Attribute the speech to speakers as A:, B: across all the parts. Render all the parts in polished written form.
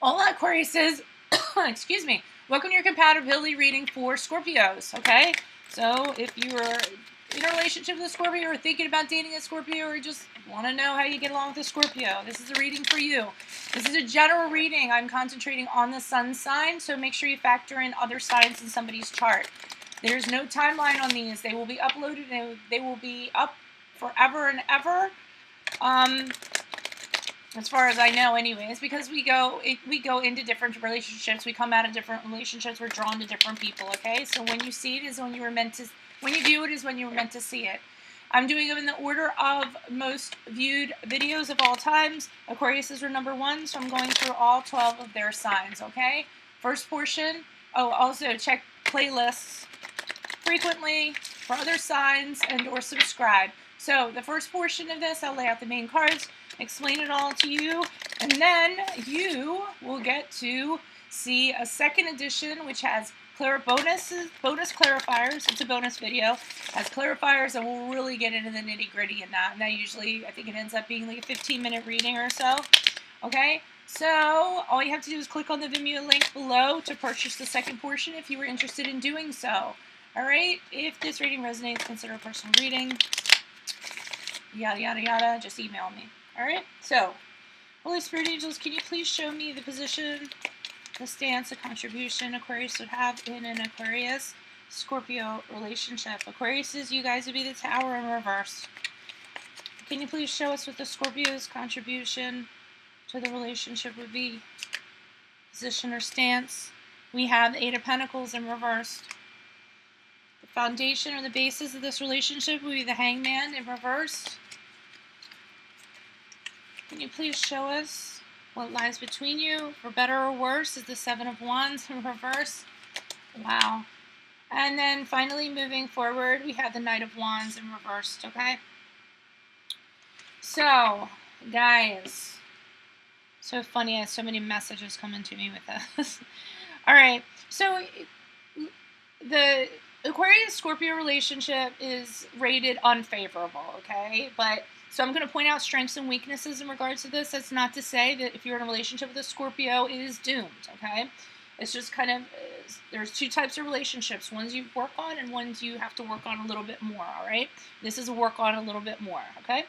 A: Hola, Aquarius is, excuse me, welcome to your compatibility reading for Scorpios, okay? So if you are in a relationship with a Scorpio or thinking about dating a Scorpio or just want to know how you get along with a Scorpio, this is a reading for you. This is a general reading. I'm concentrating on the sun sign, so make sure you factor in other signs in somebody's chart. There's no timeline on these. They will be uploaded and they will be up forever and ever. As far as I know anyways, because we go into different relationships, we come out of different relationships, we're drawn to different people, okay? So when you see it is when you were meant to, when you view it is when you were meant to see it. I'm doing them in the order of most viewed videos of all times. Aquarius are number 1, so I'm going through all 12 of their signs, okay? First portion, also check playlists frequently for other signs and or subscribe. So the first portion of this, I'll lay out the main cards, explain it all to you, and then you will get to see a second edition which has bonus clarifiers. It's a bonus video, has clarifiers, and we'll really get into the nitty-gritty in that. And that usually, I think it ends up being like a 15-minute reading or so. Okay, so all you have to do is click on the Vimeo link below to purchase the second portion if you were interested in doing so. All right, if this reading resonates, consider a personal reading. Yada, yada, yada, just email me. All right, so Holy Spirit Angels, can you please show me the position, the stance, the contribution Aquarius would have in an Aquarius Scorpio relationship? Aquarius is, you guys would be the Tower in reverse. Can you please show us what the Scorpio's contribution to the relationship would be? Position or stance. We have the 8 of Pentacles in reverse. The foundation or the basis of this relationship would be the Hangman in reverse. Can you please show us what lies between you, for better or worse, is the 7 of Wands in reverse. Wow. And then finally, moving forward, we have the Knight of Wands in reverse, okay? So, guys, so funny, I have so many messages coming to me with this. All right, so the Aquarius-Scorpio relationship is rated unfavorable, okay? So I'm going to point out strengths and weaknesses in regards to this. That's not to say that if you're in a relationship with a Scorpio, it is doomed, okay? It's just kind of, there's 2 types of relationships. Ones you work on and ones you have to work on a little bit more, all right? This is a work on a little bit more, okay?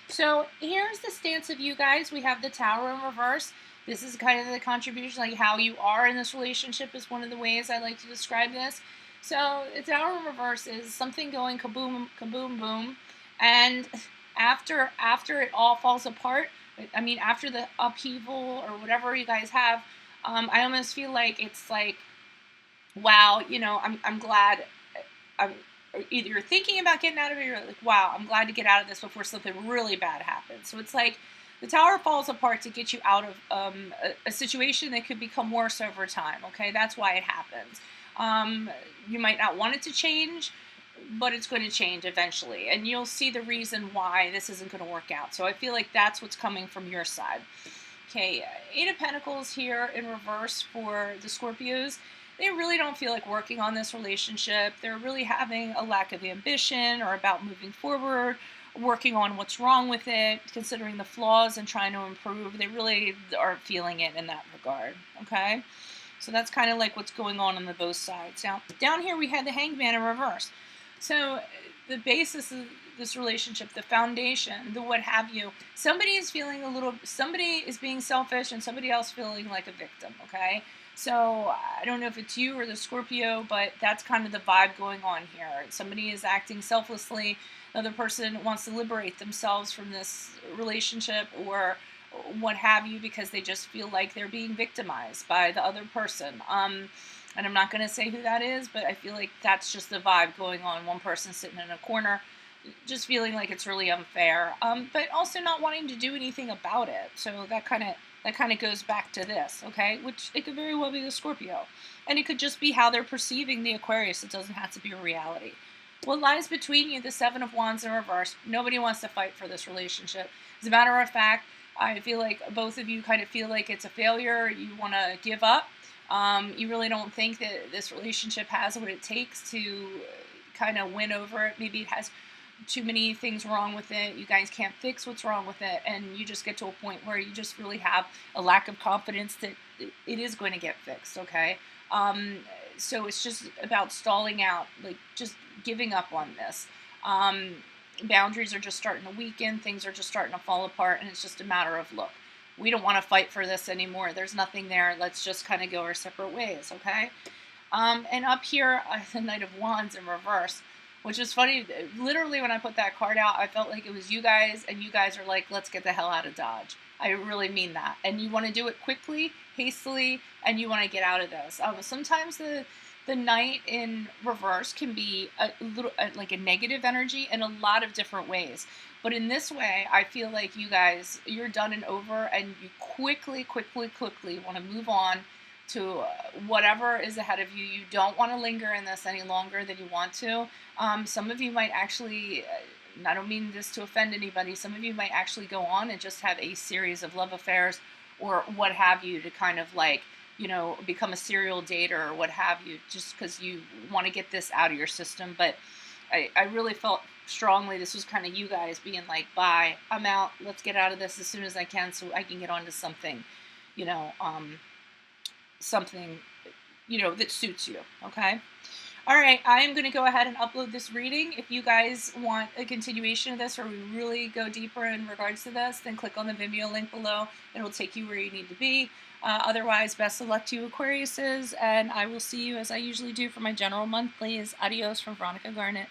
A: So here's the stance of you guys. We have the Tower in reverse. This is kind of the contribution, like how you are in this relationship is one of the ways I like to describe this. So the Tower in reverse is something going kaboom, kaboom, boom, and after it all falls apart, I mean, after the upheaval or whatever you guys have, I almost feel like it's like, wow, you know, I'm glad. Either you're thinking about getting out of it, or you're like, wow, I'm glad to get out of this before something really bad happens. So it's like the Tower falls apart to get you out of a situation that could become worse over time. Okay, that's why it happens. You might not want it to change, but it's going to change eventually, and you'll see the reason why this isn't going to work out. So I feel like that's what's coming from your side. Okay, 8 of Pentacles here in reverse for the Scorpios. They really don't feel like working on this relationship. They're really having a lack of ambition or about moving forward, working on what's wrong with it, considering the flaws and trying to improve. They really aren't feeling it in that regard, okay? So that's kind of like what's going on the both sides. Now, down here we had the Hangman in reverse. So the basis of this relationship, the foundation, the what have you, somebody is being selfish and somebody else feeling like a victim, okay? So I don't know if it's you or the Scorpio, but that's kind of the vibe going on here. Somebody is acting selflessly. The other person wants to liberate themselves from this relationship or what have you because they just feel like they're being victimized by the other person. And I'm not going to say who that is, but I feel like that's just the vibe going on. One person sitting in a corner, just feeling like it's really unfair, but also not wanting to do anything about it. So that kind of goes back to this, okay? Which it could very well be the Scorpio. And it could just be how they're perceiving the Aquarius. It doesn't have to be a reality. What lies between you, the 7 of Wands in reverse, nobody wants to fight for this relationship. As a matter of fact, I feel like both of you kind of feel like it's a failure. You want to give up. You really don't think that this relationship has what it takes to kind of win over it. Maybe it has too many things wrong with it. You guys can't fix what's wrong with it, and you just get to a point where you just really have a lack of confidence that it is going to get fixed. Okay, so it's just about stalling out, like just giving up on this. Boundaries are just starting to weaken. Things are just starting to fall apart, and it's just a matter of, look, we don't want to fight for this anymore. There's nothing there. Let's just kind of go our separate ways. Okay. And up here, the Knight of Wands in reverse, which is funny. Literally, when I put that card out, I felt like it was you guys, and you guys are like, let's get the hell out of Dodge. I really mean that. And you want to do it quickly, hastily, and you want to get out of this. Sometimes the Knight in reverse can be a little like a negative energy in a lot of different ways. But in this way, I feel like you guys, you're done and over, and you quickly want to move on to whatever is ahead of you. You don't want to linger in this any longer than you want to. Some of you might actually, I don't mean this to offend anybody, some of you might actually go on and just have a series of love affairs or what have you, to kind of like, you know, become a serial dater or what have you, just because you want to get this out of your system. But I really felt strongly this was kind of you guys being like, bye, I'm out, let's get out of this as soon as I can so I can get on to something, you know, something, you know, that suits you. Okay. All right. I am going to go ahead and upload this reading. If you guys want a continuation of this, or we really go deeper in regards to this, then click on the Vimeo link below. It'll take you where you need to be. Otherwise, best of luck to you, Aquariuses, and I will see you as I usually do for my general monthlies. Adios from Veronica Garnett.